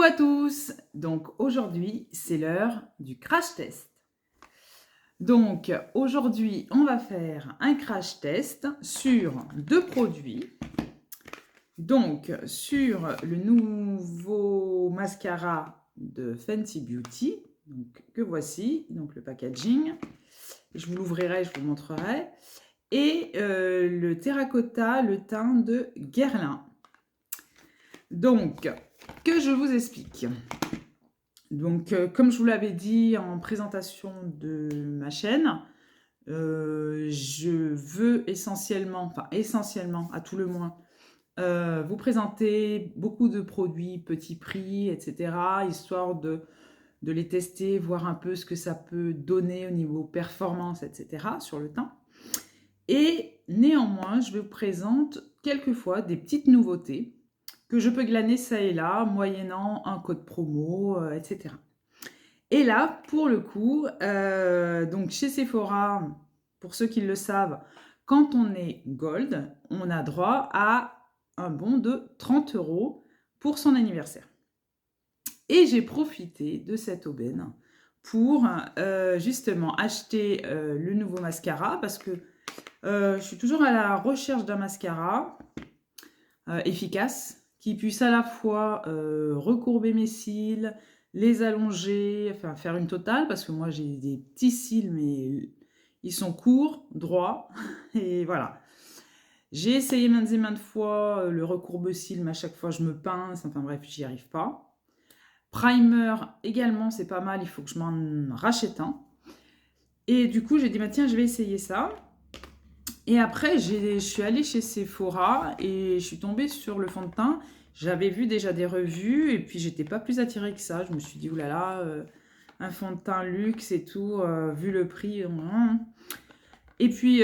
Coucou à tous! Donc aujourd'hui, c'est l'heure du crash test. Donc aujourd'hui, on va faire un crash test sur deux produits. Donc sur le nouveau mascara de Fenty Beauty, donc, que voici, donc le packaging. Je vous l'ouvrirai, je vous le montrerai. Et le terracotta, le teint de Guerlain. Donc, que je vous explique. Donc, comme je vous l'avais dit en présentation de ma chaîne, je veux essentiellement à tout le moins, vous présenter beaucoup de produits petits prix, etc., histoire de les tester, voir un peu ce que ça peut donner au niveau performance, etc., sur le teint. Et néanmoins, je vous présente quelquefois des petites nouveautés que je peux glaner ça et là, moyennant un code promo, etc. Et là, pour le coup, donc chez Sephora, pour ceux qui le savent, quand on est Gold, on a droit à un bon de 30 € pour son anniversaire. Et j'ai profité de cette aubaine pour justement acheter le nouveau mascara parce que je suis toujours à la recherche d'un mascara efficace qui puisse à la fois recourber mes cils, les allonger, enfin faire une totale, parce que moi j'ai des petits cils, mais ils sont courts, droits, et voilà. J'ai essayé maintes et maintes fois le recourbe-cils, mais à chaque fois je me pince, enfin bref, j'y arrive pas. Primer également, c'est pas mal, il faut que je m'en rachète un. Et du coup, j'ai dit, bah, tiens, je vais essayer ça. Et après, je suis allée chez Sephora et je suis tombée sur le fond de teint. J'avais vu déjà des revues et puis j'étais pas plus attirée que ça. Je me suis dit, oulala, un fond de teint luxe et tout, vu le prix. Et puis,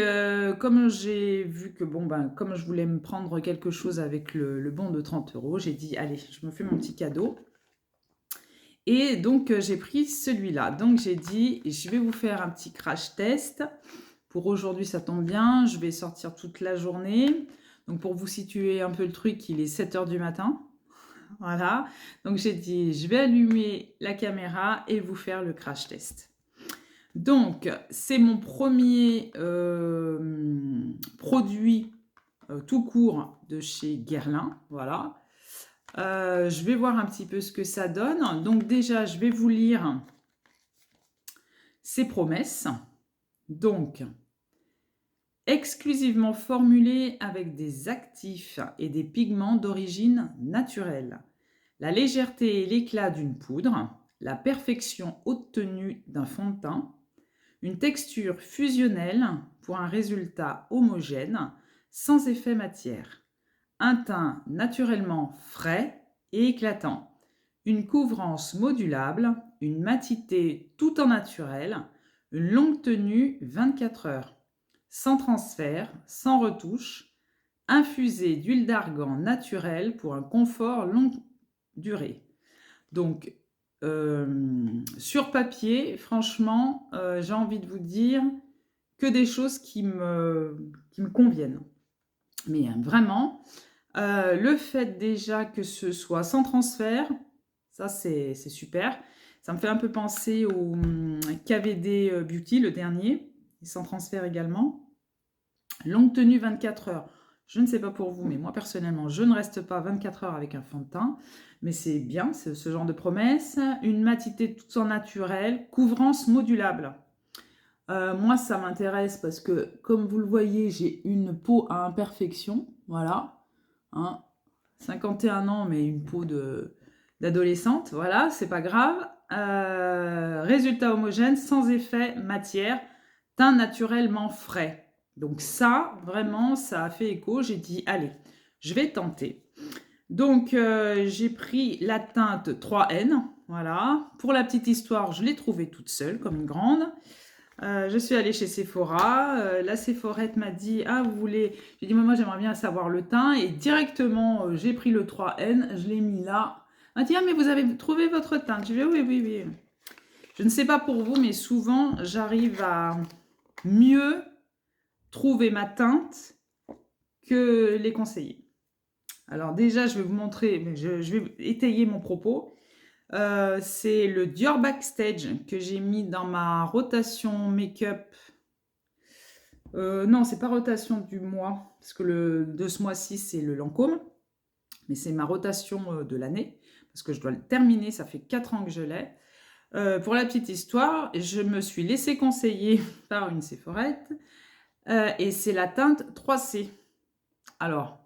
comme j'ai vu que, bon, ben, comme je voulais me prendre quelque chose avec le bon de 30 €, j'ai dit, allez, je me fais mon petit cadeau. Et donc, j'ai pris celui-là. Donc, j'ai dit, je vais vous faire un petit crash test. Pour aujourd'hui, ça tombe bien, je vais sortir toute la journée. Donc, pour vous situer un peu le truc, il est 7 h du matin. Voilà. Donc, j'ai dit, je vais allumer la caméra et vous faire le crash test. Donc, c'est mon premier produit tout court de chez Guerlain. Voilà. Je vais voir un petit peu ce que ça donne. Donc, déjà, je vais vous lire ses promesses. Donc, exclusivement formulé avec des actifs et des pigments d'origine naturelle, la légèreté et l'éclat d'une poudre, la perfection haute tenue d'un fond de teint, une texture fusionnelle pour un résultat homogène, sans effet matière, un teint naturellement frais et éclatant, une couvrance modulable, une matité tout en naturel, une longue tenue 24 heures, sans transfert, sans retouche, infusé d'huile d'argan naturelle pour un confort longue durée. Donc, sur papier, franchement, j'ai envie de vous dire que des choses qui me conviennent. Mais vraiment, le fait déjà que ce soit sans transfert, ça c'est super. Ça me fait un peu penser au KVD Beauty, le dernier, sans transfert également. Longue tenue 24 heures. Je ne sais pas pour vous, mais moi personnellement, je ne reste pas 24 heures avec un fond de teint. Mais c'est bien, c'est ce genre de promesse. Une matité tout en naturel, couvrance modulable. Moi, ça m'intéresse parce que, comme vous le voyez, j'ai une peau à imperfection. Voilà. Hein, 51 ans, mais une peau d'adolescente. Voilà, c'est pas grave. Résultat homogène, sans effet matière, teint naturellement frais. Donc ça, vraiment, ça a fait écho. J'ai dit, allez, je vais tenter. Donc, j'ai pris la teinte 3N. Voilà. Pour la petite histoire, je l'ai trouvée toute seule, comme une grande. Je suis allée chez Sephora. La Sephorette m'a dit, ah, vous voulez... J'ai dit, moi, j'aimerais bien savoir le teint. Et directement, j'ai pris le 3N. Je l'ai mis là. Elle m'a dit, ah, mais vous avez trouvé votre teint. Je dis, oui, oui, oui. Je ne sais pas pour vous, mais souvent, j'arrive à mieux trouver ma teinte que les conseillers. Alors déjà, je vais vous montrer, je vais étayer mon propos. C'est le Dior Backstage que j'ai mis dans ma rotation make-up. Non, c'est pas rotation du mois, parce que de ce mois-ci, c'est le Lancôme. Mais c'est ma rotation de l'année, parce que je dois le terminer, ça fait 4 ans que je l'ai. Pour la petite histoire, je me suis laissée conseiller par une Sephorette, et c'est la teinte 3C. Alors,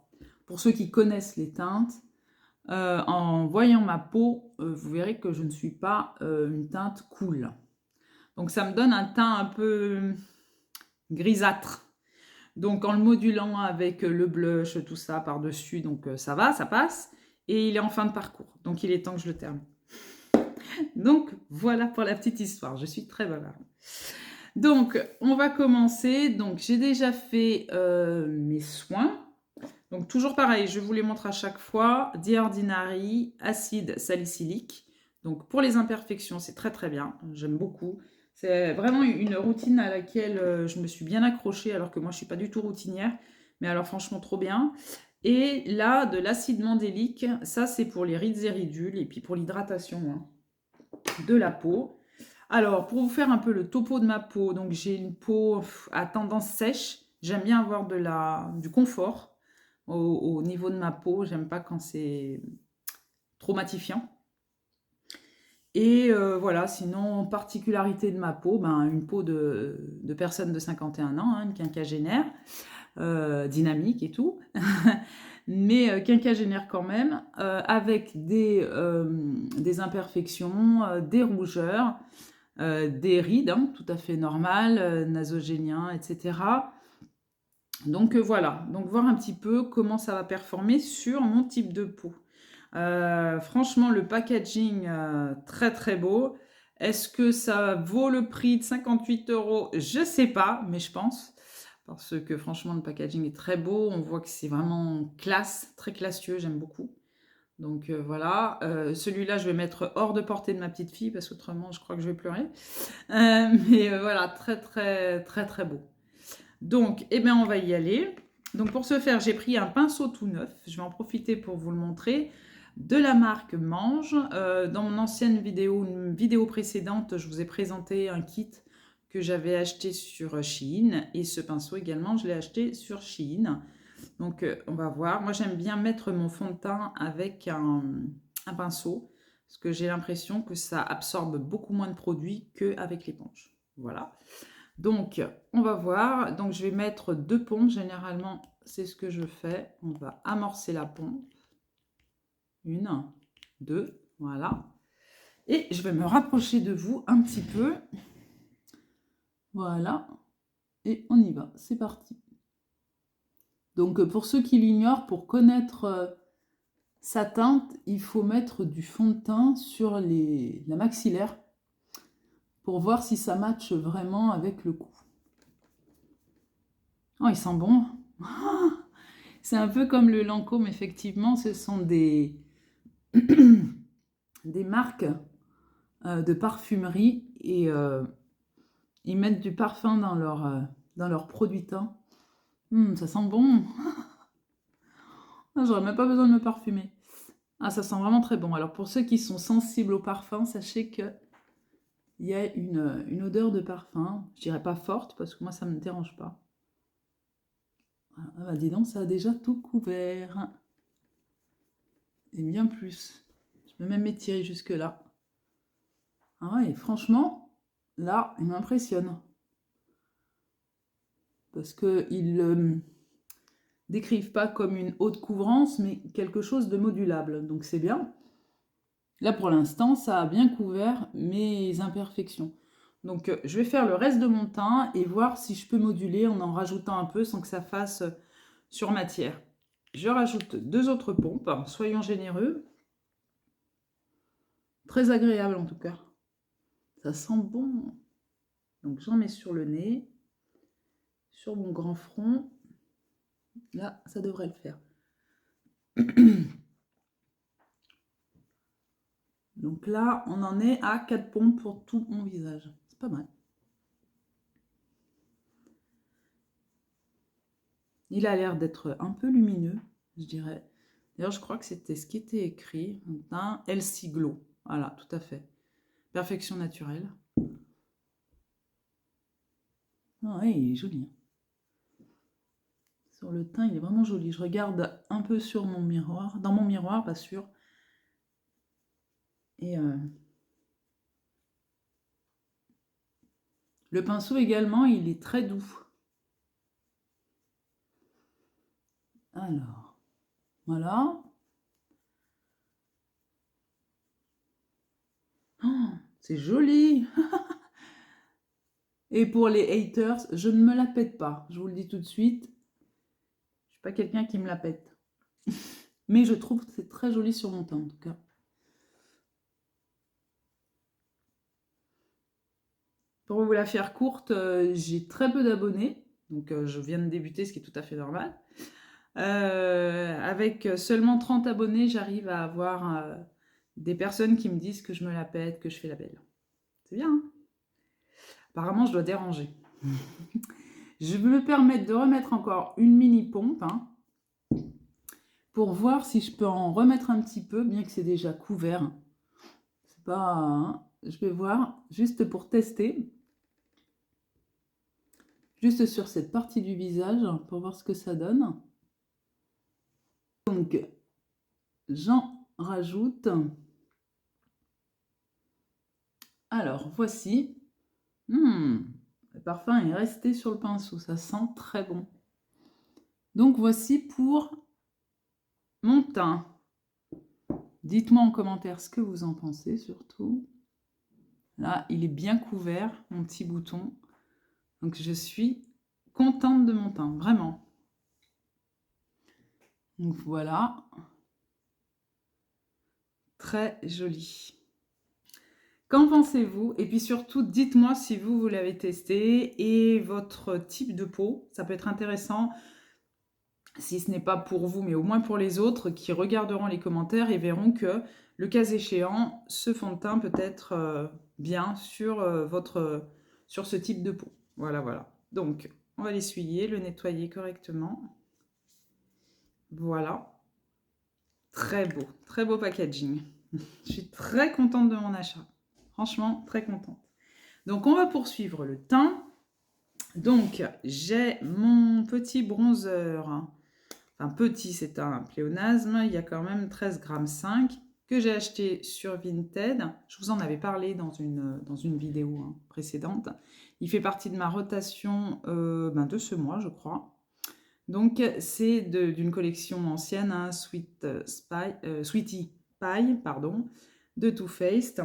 pour ceux qui connaissent les teintes, en voyant ma peau, vous verrez que je ne suis pas une teinte cool. Donc ça me donne un teint un peu grisâtre. Donc en le modulant avec le blush, tout ça par-dessus, donc ça va, ça passe. Et il est en fin de parcours, donc il est temps que je le termine. Donc voilà pour la petite histoire, je suis très bavarde. Donc on va commencer. Donc j'ai déjà fait mes soins. Donc toujours pareil, je vous les montre à chaque fois. The Ordinary, acide salicylique. Donc pour les imperfections, c'est très très bien, j'aime beaucoup. C'est vraiment une routine à laquelle je me suis bien accrochée, alors que moi je ne suis pas du tout routinière. Mais alors franchement trop bien. Et là, de l'acide mandélique, ça c'est pour les rides et ridules et puis pour l'hydratation de la peau. Alors, pour vous faire un peu le topo de ma peau, donc j'ai une peau à tendance sèche. J'aime bien avoir du confort au niveau de ma peau. J'aime pas quand c'est trop matifiant. Et voilà, sinon, particularité de ma peau, ben, une peau de personne de 51 ans, une quinquagénaire, dynamique et tout. Mais quinquagénaire quand même, avec des imperfections, des rougeurs, des rides, tout à fait normales, nasogéniens, etc. Donc voilà, donc voir un petit peu comment ça va performer sur mon type de peau. Franchement, le packaging, très très beau. Est-ce que ça vaut le prix de 58 €? Je ne sais pas, mais je pense. Parce que franchement, le packaging est très beau. On voit que c'est vraiment classe, très classieux, j'aime beaucoup. Donc voilà, celui-là, je vais mettre hors de portée de ma petite fille, parce qu'autrement, je crois que je vais pleurer. Mais voilà, très très très très beau. Donc, eh bien, on va y aller. Donc pour ce faire, j'ai pris un pinceau tout neuf. Je vais en profiter pour vous le montrer. De la marque Mange. Dans mon ancienne vidéo, une vidéo précédente, je vous ai présenté un kit que j'avais acheté sur Shein. Et ce pinceau également, je l'ai acheté sur Shein. Donc on va voir. Moi, j'aime bien mettre mon fond de teint avec un pinceau, parce que j'ai l'impression que ça absorbe beaucoup moins de produits qu'avec l'éponge. Voilà. Donc, on va voir. Donc, je vais mettre 2 pompes. Généralement, c'est ce que je fais. On va amorcer la pompe. 1, 2, voilà. Et je vais me rapprocher de vous un petit peu. Voilà. Et on y va. C'est parti. Donc, pour ceux qui l'ignorent, pour connaître sa teinte, il faut mettre du fond de teint sur la maxillaire pour voir si ça matche vraiment avec le cou. Oh, il sent bon. C'est un peu comme le Lancôme, effectivement. Ce sont des marques de parfumerie et ils mettent du parfum dans leur produit teint. Ça sent bon. J'aurais même pas besoin de me parfumer. Ah, ça sent vraiment très bon. Alors pour ceux qui sont sensibles au parfum, sachez que il y a une odeur de parfum. Je dirais pas forte parce que moi ça me dérange pas. Ah bah dis donc, ça a déjà tout couvert. Et bien plus. Je peux même m'étirer jusque là. Ah ouais, franchement, là, il m'impressionne. Parce qu'ils ne décrivent pas comme une haute couvrance, mais quelque chose de modulable. Donc c'est bien. Là, pour l'instant, ça a bien couvert mes imperfections. Donc je vais faire le reste de mon teint et voir si je peux moduler en rajoutant un peu sans que ça fasse sur matière. Je rajoute 2 autres pompes, soyons généreux. Très agréable en tout cas. Ça sent bon. Donc j'en mets sur le nez, sur mon grand front. Là, ça devrait le faire. Donc là, on en est à 4 pompes pour tout mon visage. C'est pas mal. Il a l'air d'être un peu lumineux, je dirais. D'ailleurs, je crois que c'était ce qui était écrit. Un Healthy Glow. Voilà, tout à fait. Perfection naturelle. Ah ouais, il est joli. Sur le teint, il est vraiment joli. Je regarde un peu sur mon miroir, dans mon miroir, pas sûr. Et le pinceau également, il est très doux. Alors, voilà. Oh, c'est joli. Et pour les haters, je ne me la pète pas. Je vous le dis tout de suite. Je ne suis pas quelqu'un qui me la pète. Mais je trouve que c'est très joli sur mon teint, en tout cas. Pour vous la faire courte, j'ai très peu d'abonnés. Donc, je viens de débuter, ce qui est tout à fait normal. Avec seulement 30 abonnés, j'arrive à avoir des personnes qui me disent que je me la pète, que je fais la belle. C'est bien, hein? Apparemment, je dois déranger. Je vais me permettre de remettre encore une mini pompe, hein, pour voir si je peux en remettre un petit peu, bien que c'est déjà couvert. C'est pas, hein, je vais voir, juste pour tester. Juste sur cette partie du visage, pour voir ce que ça donne. Donc, j'en rajoute. Alors, voici. Le parfum est resté sur le pinceau, ça sent très bon. Donc, voici pour mon teint. Dites-moi en commentaire ce que vous en pensez, surtout. Là, il est bien couvert, mon petit bouton. Donc, je suis contente de mon teint, vraiment. Donc, voilà. Très joli. Qu'en pensez-vous? Et puis surtout, dites-moi si vous l'avez testé et votre type de peau. Ça peut être intéressant, si ce n'est pas pour vous, mais au moins pour les autres qui regarderont les commentaires et verront que, le cas échéant, ce fond de teint peut être bien sur, sur ce type de peau. Voilà, voilà. Donc, on va l'essuyer, le nettoyer correctement. Voilà. Très beau packaging. Je suis très contente de mon achat. Franchement, très contente. Donc, on va poursuivre le teint. Donc, j'ai mon petit bronzer. Enfin, petit, c'est un pléonasme. Il y a quand même 13,5 g que j'ai acheté sur Vinted. Je vous en avais parlé dans une vidéo précédente. Il fait partie de ma rotation de ce mois, je crois. Donc, c'est d'une collection ancienne, hein, Sweetie Pie, pardon, de Too Faced.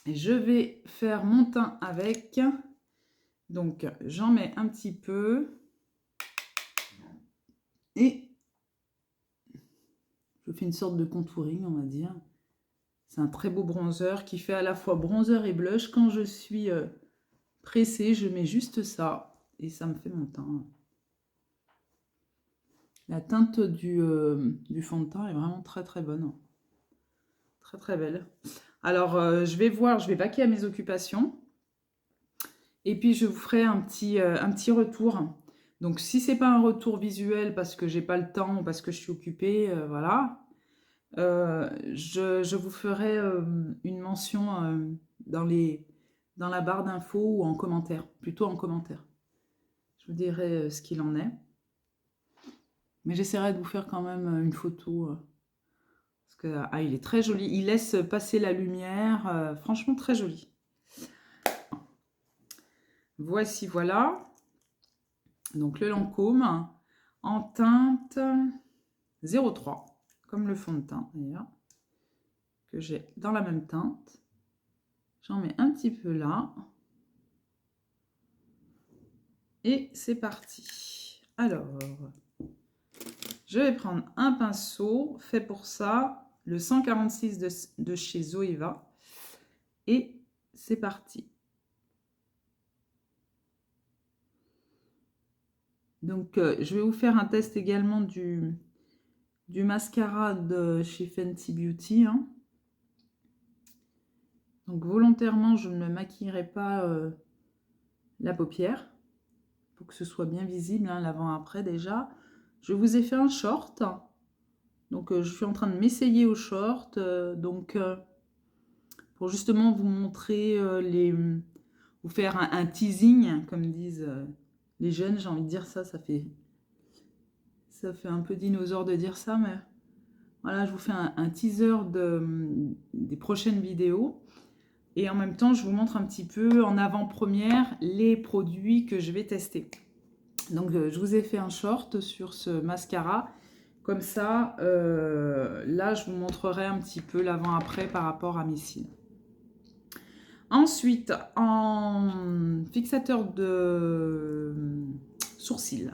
Je vais faire mon teint avec. Donc, j'en mets un petit peu. Et je fais une sorte de contouring, on va dire. C'est un très beau bronzer qui fait à la fois bronzer et blush. Quand je suis pressée, je mets juste ça. Et ça me fait mon teint. La teinte du fond de teint est vraiment très très bonne. Très très belle. Alors, je vais voir, je vais vaquer à mes occupations. Et puis, je vous ferai un petit retour. Donc, si ce n'est pas un retour visuel parce que j'ai pas le temps ou parce que je suis occupée, voilà, je vous ferai une mention dans la barre d'infos ou en commentaire, plutôt en commentaire. Je vous dirai ce qu'il en est. Mais j'essaierai de vous faire quand même une photo. Parce que, il est très joli. Il laisse passer la lumière. Franchement, très joli. Voici, voilà. Donc, le Lancôme en teinte 03. Comme le fond de teint, d'ailleurs. Que j'ai dans la même teinte. J'en mets un petit peu là. Et c'est parti. Alors, je vais prendre un pinceau fait pour ça, le 146 de chez Zoeva. Et c'est parti. Donc, je vais vous faire un test également du mascara de chez Fenty Beauty. Hein. Donc, volontairement, je ne maquillerai pas la paupière pour que ce soit bien visible, hein, l'avant-après déjà. Je vous ai fait un short. Donc, je suis en train de m'essayer au short. pour justement vous montrer vous faire un teasing, comme disent les jeunes, j'ai envie de dire ça, ça fait un peu dinosaure de dire ça, mais voilà, je vous fais un teaser des prochaines vidéos. Et en même temps, je vous montre un petit peu en avant-première les produits que je vais tester. Donc, je vous ai fait un short sur ce mascara. Comme ça, là, je vous montrerai un petit peu l'avant-après par rapport à mes cils. Ensuite, en fixateur de sourcils,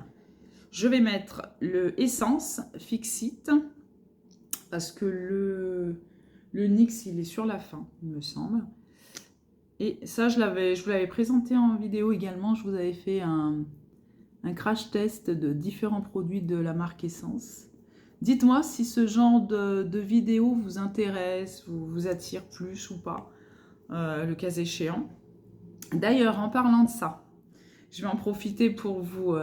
je vais mettre le Essence Fixit parce que le NYX, il est sur la fin, il me semble. Et ça, je vous l'avais présenté en vidéo également. Je vous avais fait un crash test de différents produits de la marque Essence. Dites-moi si ce genre de vidéo vous intéresse, vous attire plus ou pas, le cas échéant. D'ailleurs, en parlant de ça, je vais en profiter pour vous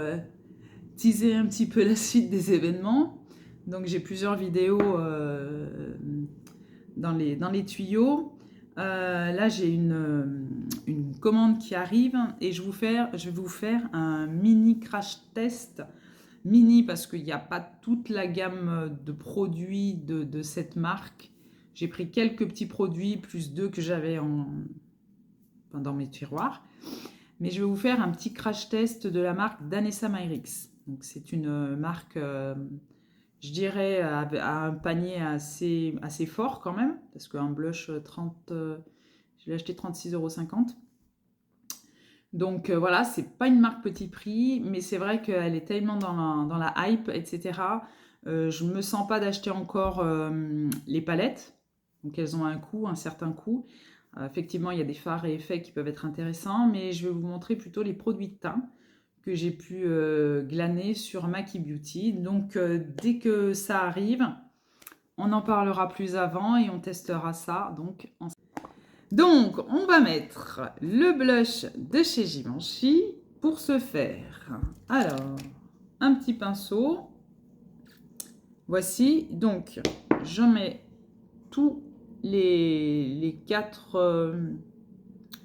teaser un petit peu la suite des événements. Donc, j'ai plusieurs vidéos dans les tuyaux. Là, j'ai une commande qui arrive et je vais vous faire un mini crash test. Mini parce qu'il n'y a pas toute la gamme de produits de cette marque. J'ai pris quelques petits produits, plus 2 que j'avais dans mes tiroirs. Mais je vais vous faire un petit crash test de la marque Danessa Myrix. Donc, c'est une marque, je dirais, à un panier assez fort quand même. Parce qu'un blush 30, je l'ai acheté 36,50 €. Donc voilà, c'est pas une marque petit prix, mais c'est vrai qu'elle est tellement dans la hype, etc. Je me sens pas d'acheter encore les palettes. Donc elles ont un certain coût. Effectivement, il y a des fards et effets qui peuvent être intéressants, mais je vais vous montrer plutôt les produits de teint que j'ai pu glaner sur Maki Beauty. Donc dès que ça arrive, on en parlera plus avant et on testera ça donc ensemble. Donc, on va mettre le blush de chez Givenchy pour ce faire. Alors, un petit pinceau. Voici, donc, j'en mets tous les 4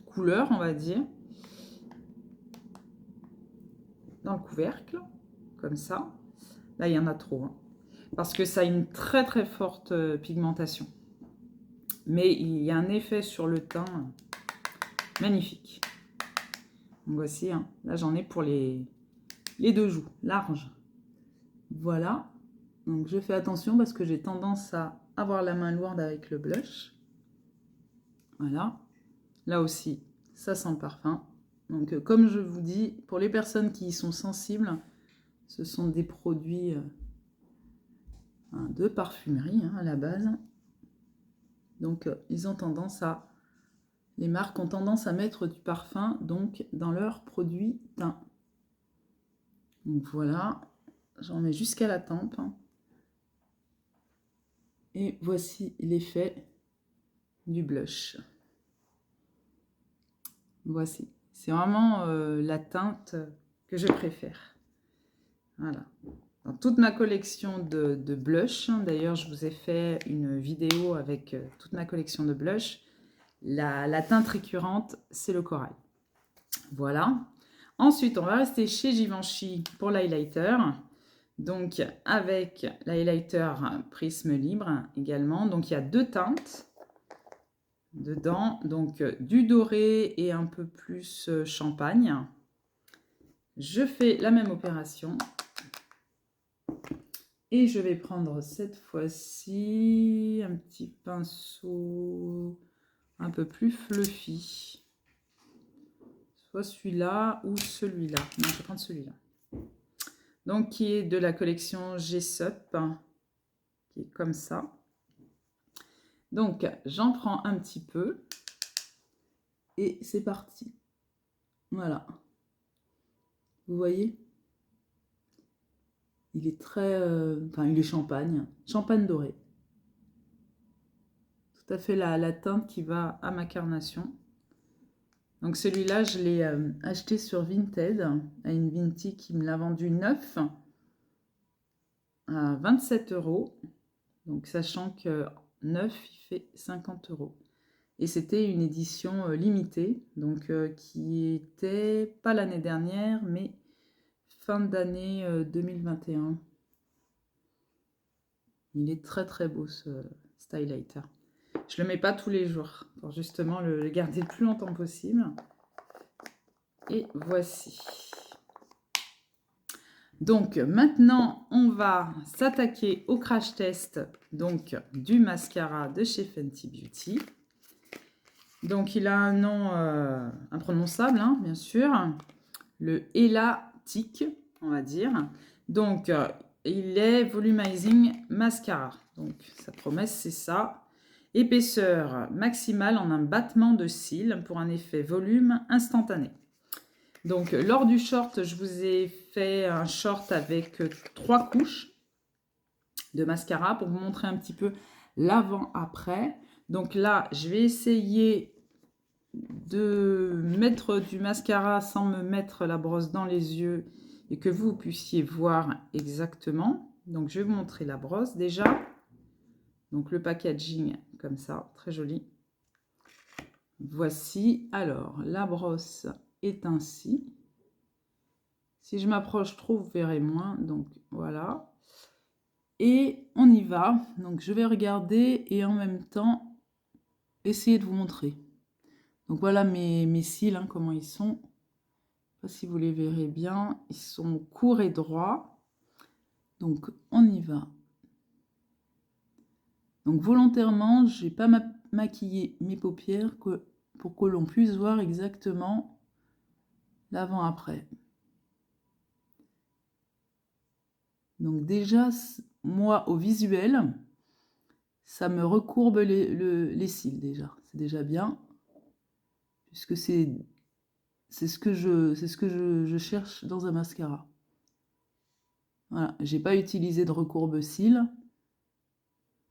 couleurs, on va dire, dans le couvercle, comme ça. Là, il y en a trop, hein, parce que ça a une très très forte pigmentation. Mais il y a un effet sur le teint magnifique. Donc voici, hein. Là j'en ai pour les 2 joues, larges. Voilà. Donc je fais attention parce que j'ai tendance à avoir la main lourde avec le blush. Voilà. Là aussi, ça sent le parfum. Donc comme je vous dis, pour les personnes qui y sont sensibles, ce sont des produits de parfumerie hein, à la base. Donc ils ont tendance à... Les marques ont tendance à mettre du parfum donc dans leurs produits teints. Donc voilà, j'en mets jusqu'à la tempe. Et voici l'effet du blush. Voici, c'est vraiment la teinte que je préfère. Voilà. Dans toute ma collection de blush, d'ailleurs je vous ai fait une vidéo avec toute ma collection de blush. La teinte récurrente, c'est le corail. Voilà. Ensuite, on va rester chez Givenchy pour l'highlighter. Donc, avec l'highlighter Prisme Libre également. Donc, il y a 2 teintes dedans. Donc, du doré et un peu plus champagne. Je fais la même opération. Et je vais prendre cette fois-ci un petit pinceau un peu plus fluffy. Soit celui-là ou celui-là. Non, je vais prendre celui-là. Donc, qui est de la collection G-Sup, qui est comme ça. Donc, j'en prends un petit peu. Et c'est parti. Voilà. Vous voyez? Il est très... enfin, il est champagne. Champagne doré. Tout à fait la teinte qui va à ma carnation. Donc celui-là, je l'ai acheté sur Vinted, à une Vinti qui me l'a vendu neuf à 27 €. Donc sachant que neuf, il fait 50 €. Et c'était une édition limitée, donc qui était pas l'année dernière, mais fin d'année 2021. Il est très très beau ce Stylighter. Je le mets pas tous les jours pour justement le garder le plus longtemps possible. Et voici. Donc maintenant, on va s'attaquer au crash test donc, du mascara de chez Fenty Beauty. Donc il a un nom imprononçable, hein, bien sûr. Le Elatic, on va dire. Donc il est Volumizing Mascara. Donc sa promesse, c'est ça. Épaisseur maximale en un battement de cils pour un effet volume instantané. Donc, lors du short, je vous ai fait un short avec 3 couches de mascara pour vous montrer un petit peu l'avant-après. Donc là, je vais essayer de mettre du mascara sans me mettre la brosse dans les yeux et que vous puissiez voir exactement. Donc, je vais vous montrer la brosse déjà. Donc, le packaging comme ça, très joli. Voici. Alors, la brosse est ainsi. Si je m'approche trop, vous verrez moins. Donc, voilà. Et on y va. Donc, je vais regarder et en même temps, essayer de vous montrer. Donc, voilà mes cils, hein, comment ils sont. Je ne sais pas si vous les verrez bien. Ils sont courts et droits. Donc, on y va. Donc, volontairement, je n'ai pas maquillé mes paupières pour que l'on puisse voir exactement l'avant-après. Donc déjà, moi, au visuel, ça me recourbe les cils déjà. C'est déjà bien, puisque c'est ce que je cherche dans un mascara. Voilà, j'ai pas utilisé de recourbe cils,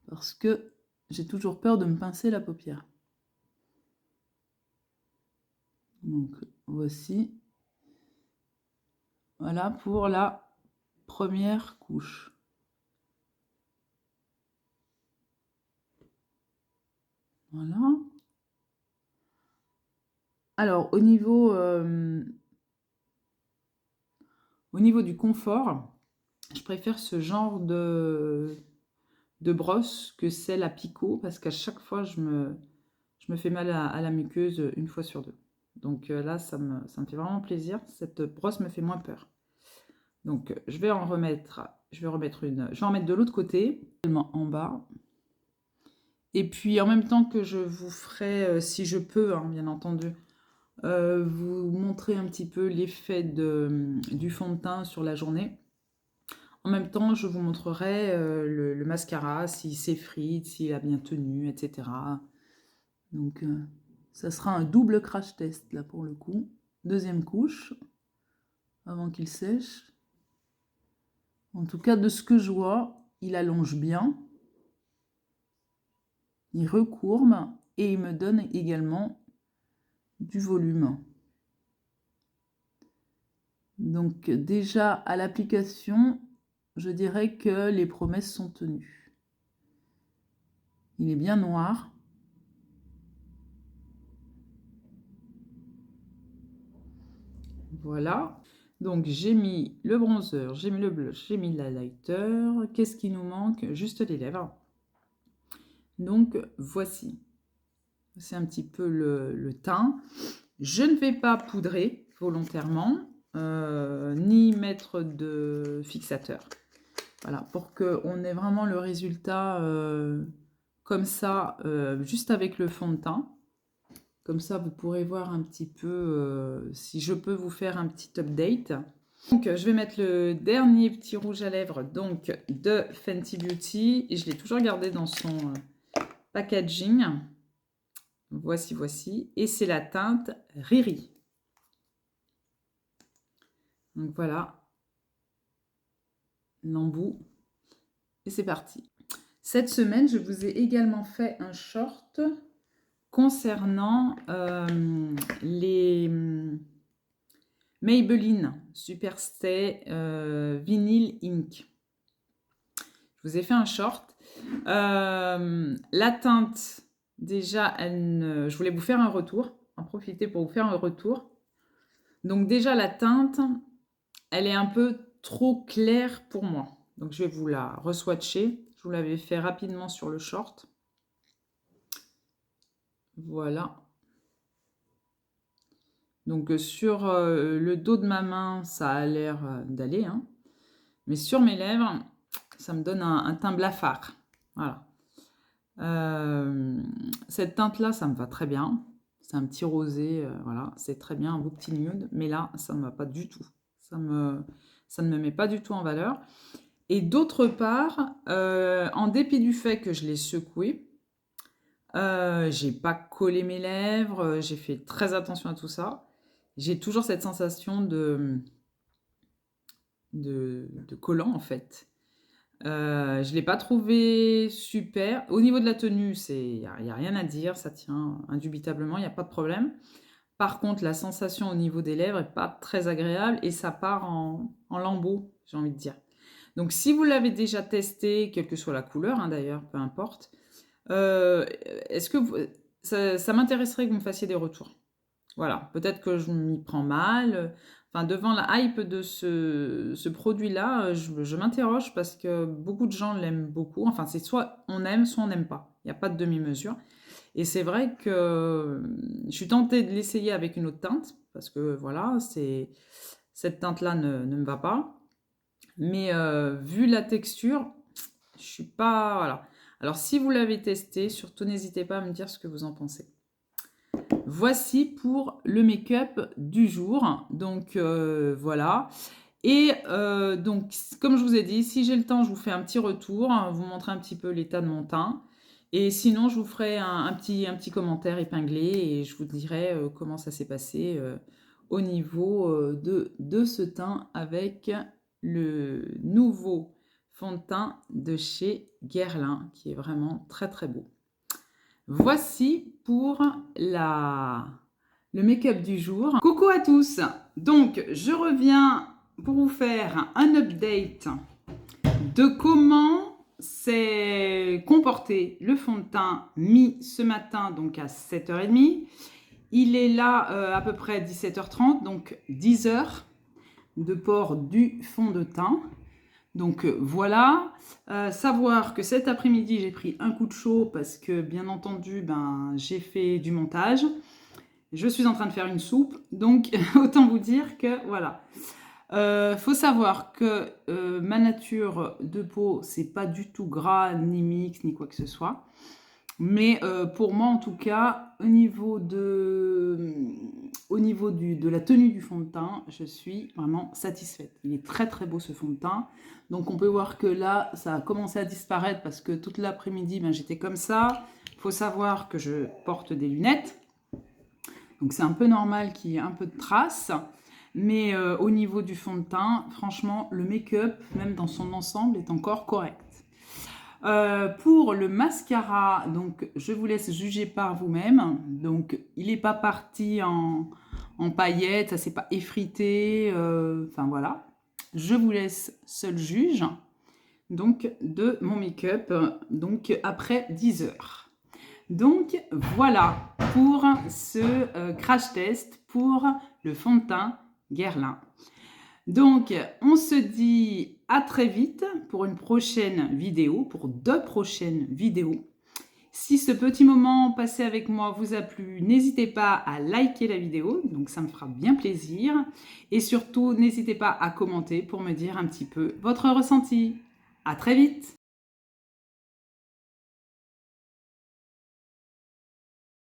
parce que j'ai toujours peur de me pincer la paupière. Donc, voici. Voilà pour la première couche. Voilà. Alors, au niveau du confort, je préfère ce genre de brosse que celle à picot, parce qu'à chaque fois, je me fais mal à la muqueuse une fois sur deux. Donc là, ça me fait vraiment plaisir. Cette brosse me fait moins peur. Donc, je vais en remettre une. Je vais en mettre de l'autre côté, en bas. Et puis, en même temps que je vous ferai, si je peux, hein, bien entendu, vous montrer un petit peu l'effet du fond de teint sur la journée. En même temps, je vous montrerai le mascara, s'il s'effrite, s'il a bien tenu, etc. Donc, ça sera un double crash test, là, pour le coup. Deuxième couche, avant qu'il sèche. En tout cas, de ce que je vois, il allonge bien. Il recourbe et il me donne également du volume. Donc, déjà, à l'application, je dirais que les promesses sont tenues. Il est bien noir. Voilà. Donc, j'ai mis le bronzer, j'ai mis le blush, j'ai mis l'highlighter. Qu'est-ce qui nous manque? Juste les lèvres. Donc, voici. C'est un petit peu le teint. Je ne vais pas poudrer volontairement, ni mettre de fixateur. Voilà, pour qu'on ait vraiment le résultat comme ça, juste avec le fond de teint. Comme ça, vous pourrez voir un petit peu si je peux vous faire un petit update. Donc, je vais mettre le dernier petit rouge à lèvres donc, de Fenty Beauty. Et je l'ai toujours gardé dans son packaging. Voici, voici. Et c'est la teinte Riri. Donc, voilà. L'embout. Et c'est parti. Cette semaine, je vous ai également fait un short concernant les Maybelline Superstay Vinyl Ink. Je vous ai fait un short. La teinte déjà, je voulais vous faire un retour, en profiter pour vous faire un retour. Donc déjà, la teinte, elle est un peu trop claire pour moi. Donc je vais vous la re-swatcher. Je vous l'avais fait rapidement sur le short. Voilà. Donc sur le dos de ma main, ça a l'air d'aller. Hein. Mais sur mes lèvres, ça me donne un teint blafard. Voilà. Cette teinte-là, ça me va très bien. C'est un petit rosé, voilà. C'est très bien, un beau petit nude. Mais là, ça ne me va pas du tout. Ça ne me met pas du tout en valeur. Et d'autre part, en dépit du fait que je l'ai secoué, j'ai pas collé mes lèvres, j'ai fait très attention à tout ça. J'ai toujours cette sensation de collant, en fait. Je ne l'ai pas trouvé super. Au niveau de la tenue, il n'y a rien à dire, ça tient indubitablement, il n'y a pas de problème. Par contre, la sensation au niveau des lèvres n'est pas très agréable et ça part en lambeaux, j'ai envie de dire. Donc, si vous l'avez déjà testé, quelle que soit la couleur, hein, d'ailleurs, peu importe, est-ce que ça m'intéresserait que vous me fassiez des retours. Voilà, peut-être que je m'y prends mal. Enfin, devant la hype de ce produit-là, je m'interroge parce que beaucoup de gens l'aiment beaucoup. Enfin, c'est soit on aime, soit on n'aime pas. Il n'y a pas de demi-mesure. Et c'est vrai que je suis tentée de l'essayer avec une autre teinte parce que voilà, cette teinte-là ne me va pas. Mais vu la texture, je suis pas... Voilà. Alors, si vous l'avez testé, surtout n'hésitez pas à me dire ce que vous en pensez. Voici pour le make-up du jour. Donc, voilà. Et donc, comme je vous ai dit, si j'ai le temps, je vous fais un petit retour, hein, vous montrer un petit peu l'état de mon teint. Et sinon, je vous ferai un petit commentaire épinglé et je vous dirai comment ça s'est passé au niveau de ce teint avec le nouveau fond de teint de chez Guerlain, qui est vraiment très très beau. Voici pour le make-up du jour. Coucou à tous. Donc, je reviens pour vous faire un update de comment s'est comporté le fond de teint mis ce matin, donc à 7h30. Il est là à peu près 17h30, donc 10h de port du fond de teint. Donc voilà, savoir que cet après-midi j'ai pris un coup de chaud parce que bien entendu j'ai fait du montage. Je suis en train de faire une soupe, donc autant vous dire que voilà. Faut savoir que ma nature de peau, c'est pas du tout gras, ni mix, ni quoi que ce soit. Mais pour moi en tout cas, au niveau de la tenue du fond de teint, je suis vraiment satisfaite. Il est très très beau ce fond de teint. Donc on peut voir que là, ça a commencé à disparaître parce que toute l'après-midi, j'étais comme ça. Il faut savoir que je porte des lunettes. Donc c'est un peu normal qu'il y ait un peu de traces. Mais au niveau du fond de teint, franchement, le make-up, même dans son ensemble, est encore correct. Pour le mascara, donc je vous laisse juger par vous-même. Donc il n'est pas parti en paillettes, ça s'est pas effrité. Enfin voilà, je vous laisse seul juge. Donc de mon make-up, donc après 10 heures. Donc voilà pour ce crash test pour le fond de teint Guerlain. Donc, on se dit à très vite pour une prochaine vidéo, pour 2 prochaines vidéos. Si ce petit moment passé avec moi vous a plu, n'hésitez pas à liker la vidéo, donc ça me fera bien plaisir. Et surtout, n'hésitez pas à commenter pour me dire un petit peu votre ressenti. À très vite!